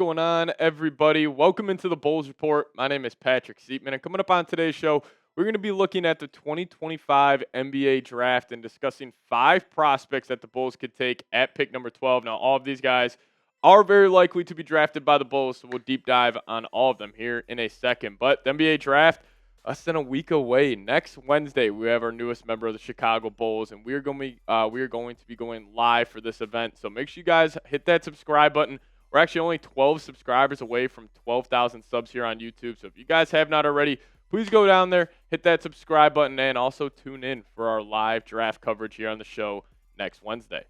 going on, everybody? Welcome into the Bulls Report. My name is Patrick Siepman, and coming up on today's show, we're going to be looking at the 2025 NBA Draft and discussing 5 prospects that the Bulls could take at pick number 12. Now, all of these guys are very likely to be drafted by the Bulls, so we'll deep dive on all of them here in a second. But the NBA Draft, less than a week away. Next Wednesday, we have our newest member of the Chicago Bulls, and we are going to be going live for this event. So make sure you guys hit that subscribe button. We're actually only 12 subscribers away from 12,000 subs here on YouTube. So if you guys have not already, please go down there, hit that subscribe button, and also tune in for our live draft coverage here on the show next Wednesday.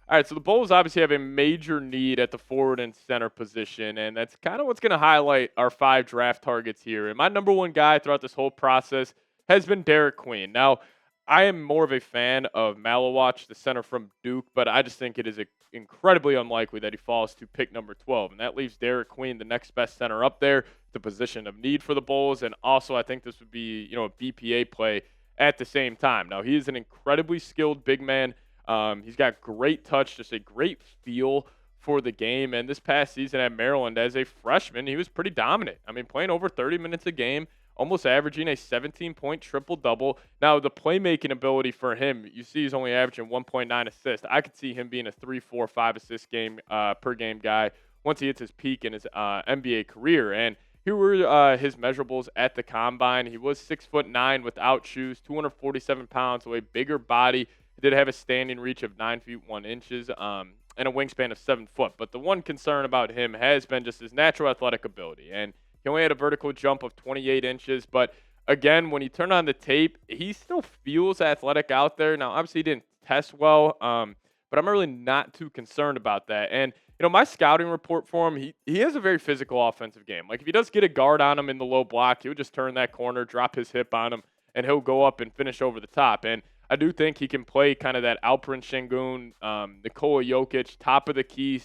All right, so the Bulls obviously have a major need at the forward and center position, and that's kind of what's going to highlight our 5 draft targets here. And my number one guy throughout this whole process has been Derrick Queen. Now, I am more of a fan of Malawach, the center from Duke, but I just think it is incredibly unlikely that he falls to pick number 12. And that leaves Derrick Queen, the next best center up there, the position of need for the Bulls. And also, I think this would be, a BPA play at the same time. Now, he is an incredibly skilled big man. He's got great touch, just a great feel for the game. And this past season at Maryland as a freshman, he was pretty dominant. I mean, playing over 30 minutes a game, almost averaging a 17-point triple-double. Now, the playmaking ability for him, you see he's only averaging 1.9 assists. I could see him being a 3, 4, 5 assist per game guy once he hits his peak in his NBA career. And here were his measurables at the Combine. He was 6'9" without shoes, 247 pounds, so a bigger body. He did have a standing reach of 9 feet 1 inches and a wingspan of 7 foot. But the one concern about him has been just his natural athletic ability. And he only had a vertical jump of 28 inches. But again, when you turn on the tape, he still feels athletic out there. Now, obviously, he didn't test well, but I'm really not too concerned about that. And, my scouting report for him, he has a very physical offensive game. Like, if he does get a guard on him in the low block, he would just turn that corner, drop his hip on him, and he'll go up and finish over the top. And I do think he can play kind of that Alperen Şengün, Nikola Jokic, top of the key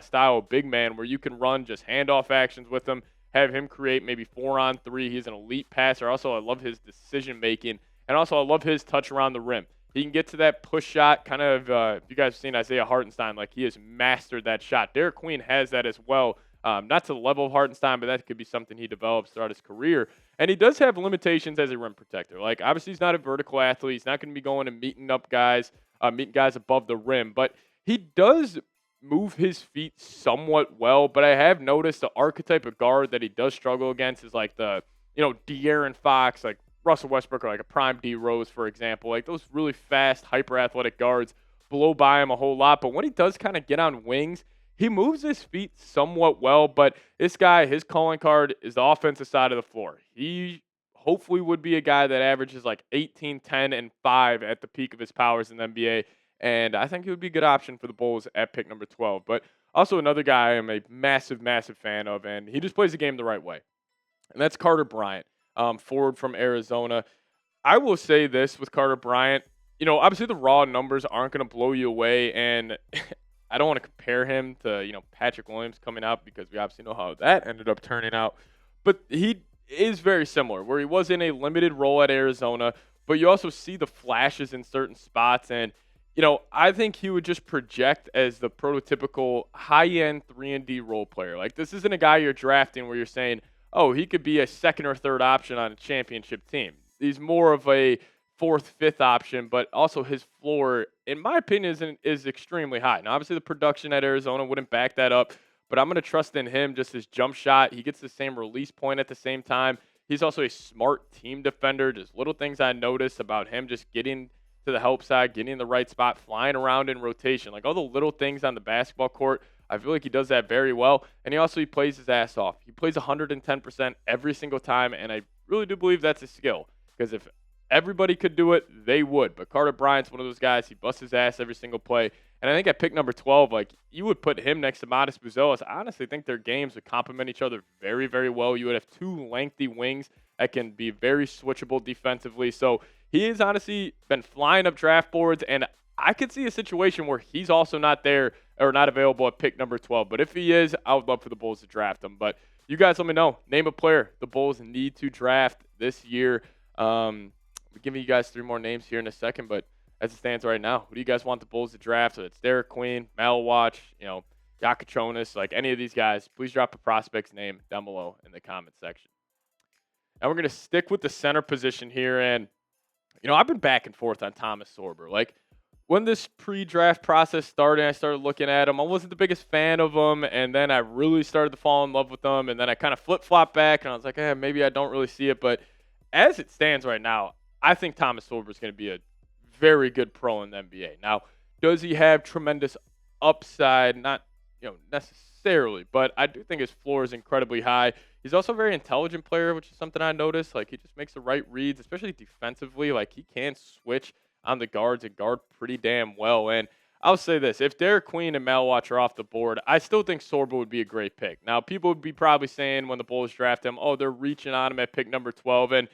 style big man where you can run just handoff actions with him, have him create maybe 4-on-3. He's an elite passer. Also, I love his decision making, and also I love his touch around the rim. He can get to that push shot, kind of. If you guys have seen Isaiah Hartenstein, like he has mastered that shot. Derrick Queen has that as well. Not to the level of Hartenstein, but that could be something he develops throughout his career. And he does have limitations as a rim protector. Like, obviously, he's not a vertical athlete. He's not going to be going and meeting guys above the rim. But he does move his feet somewhat well. But I have noticed the archetype of guard that he does struggle against is like the, De'Aaron Fox, like Russell Westbrook, or like a prime D Rose, for example. Like those really fast, hyper-athletic guards blow by him a whole lot. But when he does kind of get on wings, he moves his feet somewhat well, but this guy, his calling card is the offensive side of the floor. He hopefully would be a guy that averages like 18, 10, and 5 at the peak of his powers in the NBA, and I think he would be a good option for the Bulls at pick number 12. But also another guy I am a massive, massive fan of, and he just plays the game the right way, and that's Carter Bryant, forward from Arizona. I will say this with Carter Bryant, obviously the raw numbers aren't going to blow you away, and I don't want to compare him to, Patrick Williams coming out because we obviously know how that ended up turning out. But he is very similar, where he was in a limited role at Arizona, but you also see the flashes in certain spots. And, I think he would just project as the prototypical high-end 3-and-D role player. Like, this isn't a guy you're drafting where you're saying, oh, he could be a second or third option on a championship team. He's more of a 4th, 5th option, but also his floor, in my opinion, is extremely high. Now, obviously, the production at Arizona wouldn't back that up, but I'm going to trust in him, just his jump shot. He gets the same release point at the same time. He's also a smart team defender. Just little things I noticed about him just getting to the help side, getting in the right spot, flying around in rotation. Like all the little things on the basketball court, I feel like he does that very well. And he plays his ass off. He plays 110% every single time, and I really do believe that's a skill. Because if everybody could do it, they would. But Carter Bryant's one of those guys. He busts his ass every single play. And I think at pick number 12, like, you would put him next to Modest Buzelis. I honestly think their games would complement each other very, very well. You would have 2 lengthy wings that can be very switchable defensively. So he has honestly been flying up draft boards, and I could see a situation where he's also not there or not available at pick number 12. But if he is, I would love for the Bulls to draft him. But you guys let me know. Name a player the Bulls need to draft this year. We'll give you guys 3 more names here in a second, but as it stands right now, who do you guys want the Bulls to draft? So it's Derrick Queen, Malawach, Yakachonis, like any of these guys, please drop a prospect's name down below in the comment section. Now we're going to stick with the center position here. And, I've been back and forth on Thomas Sorber. Like, when this pre-draft process started, I started looking at him. I wasn't the biggest fan of him, and then I really started to fall in love with him, and then I kind of flip-flopped back, and I was like, maybe I don't really see it. But as it stands right now, I think Thomas Sorber is going to be a very good pro in the NBA. Now, does he have tremendous upside? Not, necessarily, but I do think his floor is incredibly high. He's also a very intelligent player, which is something I noticed. Like, he just makes the right reads, especially defensively. Like, he can switch on the guards and guard pretty damn well. And I'll say this, if Derrick Queen and Malwatch are off the board, I still think Sorber would be a great pick. Now, people would be probably saying when the Bulls draft him, they're reaching on him at pick number 12. And,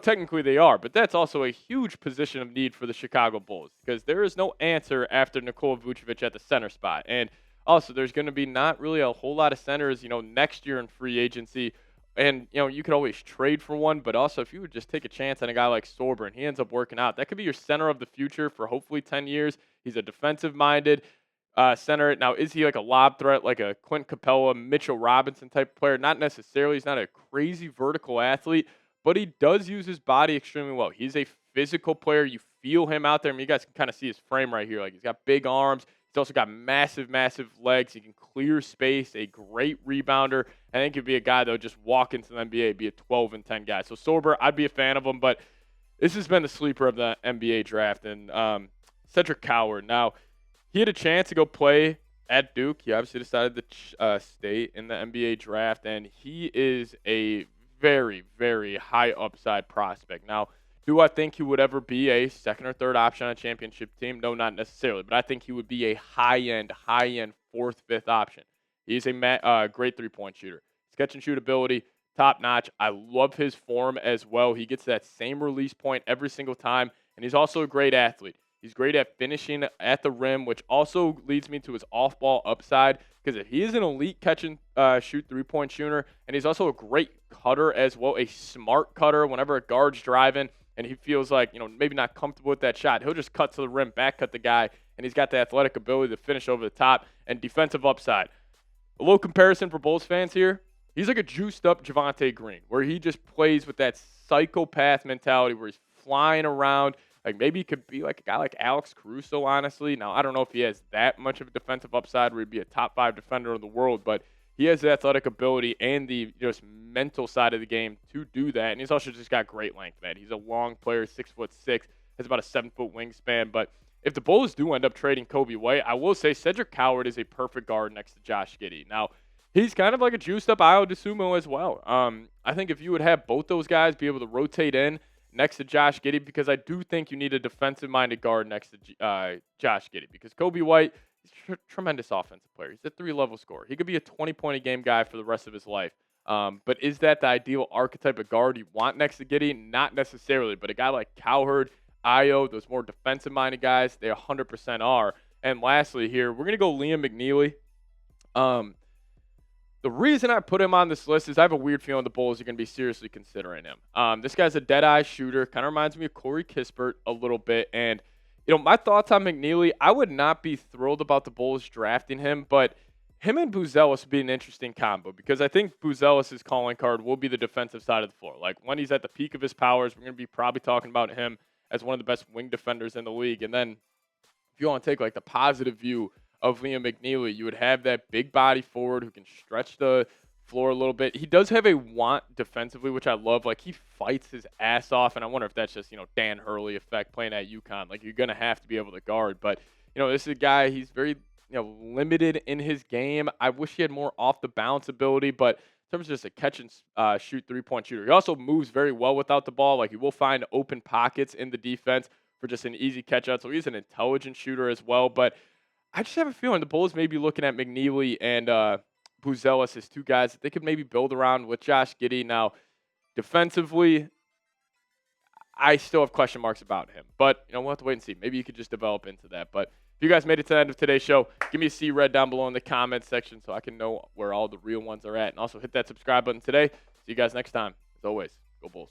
technically they are, but that's also a huge position of need for the Chicago Bulls because there is no answer after Nikola Vucevic at the center spot. And also, there's going to be not really a whole lot of centers, next year in free agency. And, you could always trade for one, but also if you would just take a chance on a guy like Sorber and he ends up working out, that could be your center of the future for hopefully 10 years. He's a defensive-minded center. Now, is he like a lob threat, like a Clint Capella, Mitchell Robinson type player? Not necessarily. He's not a crazy vertical athlete, but he does use his body extremely well. He's a physical player. You feel him out there. I mean, you guys can kind of see his frame right here. Like, he's got big arms. He's also got massive, massive legs. He can clear space, a great rebounder. I think he'd be a guy that would just walk into the NBA, be a 12 and 10 guy. So Sorber, I'd be a fan of him, but this has been the sleeper of the NBA draft. And Cedric Coward. Now, he had a chance to go play at Duke. He obviously decided to stay in the NBA draft, and he is a very, very high upside prospect. Now, do I think he would ever be a second or third option on a championship team? No, not necessarily, but I think he would be a high-end, fourth, fifth option. He's a great three-point shooter. Catch and shoot ability, top-notch. I love his form as well. He gets that same release point every single time, and he's also a great athlete. He's great at finishing at the rim, which also leads me to his off-ball upside because if he is an elite catch-and-shoot three-point shooter, and he's also a great cutter as well, a smart cutter whenever a guard's driving, and he feels like, maybe not comfortable with that shot, he'll just cut to the rim, back cut the guy, and he's got the athletic ability to finish over the top and defensive upside. A little comparison for Bulls fans here. He's like a juiced-up Javonte Green, where he just plays with that psychopath mentality where he's flying around. Like, maybe he could be like a guy like Alex Caruso, honestly. Now, I don't know if he has that much of a defensive upside where he'd be a top 5 defender in the world, but he has the athletic ability and the just mental side of the game to do that. And he's also just got great length, man. He's a long player, 6'6", has about a 7-foot wingspan. But if the Bulls do end up trading Kobe White, I will say Cedric Coward is a perfect guard next to Josh Giddey. Now, he's kind of like a juiced-up Ayo Dosunmu as well. I think if you would have both those guys be able to rotate in next to Josh Giddey, because I do think you need a defensive-minded guard next to Josh Giddey, because Kobe White, he's a tremendous offensive player. He's a 3-level scorer. He could be a 20-point-a-game guy for the rest of his life. But is that the ideal archetype of guard you want next to Giddey? Not necessarily, but a guy like Cowherd, Ayo, those more defensive-minded guys, they 100% are. And lastly here, we're going to go Liam McNeely. The reason I put him on this list is I have a weird feeling the Bulls are going to be seriously considering him. This guy's a dead-eye shooter. Kind of reminds me of Corey Kispert a little bit. And, my thoughts on McNeely, I would not be thrilled about the Bulls drafting him, but him and Buzelis would be an interesting combo because I think Buzelis' calling card will be the defensive side of the floor. Like, when he's at the peak of his powers, we're going to be probably talking about him as one of the best wing defenders in the league. And then if you want to take, like, the positive view of Liam McNeely, you would have that big body forward who can stretch the floor a little bit. He does have a want defensively, which I love. Like, he fights his ass off, and I wonder if that's just, Dan Hurley effect playing at UConn. Like, you're going to have to be able to guard. But, this is a guy, he's very, limited in his game. I wish he had more off-the-bounce ability, but in terms of just a catch-and-shoot three-point shooter, he also moves very well without the ball. Like, he will find open pockets in the defense for just an easy catch-out. So he's an intelligent shooter as well. But I just have a feeling the Bulls may be looking at McNeely and Buzelis as two guys that they could maybe build around with Josh Giddey. Now, defensively, I still have question marks about him. But, we'll have to wait and see. Maybe you could just develop into that. But if you guys made it to the end of today's show, give me a C red down below in the comments section so I can know where all the real ones are at. And also hit that subscribe button today. See you guys next time. As always, go Bulls.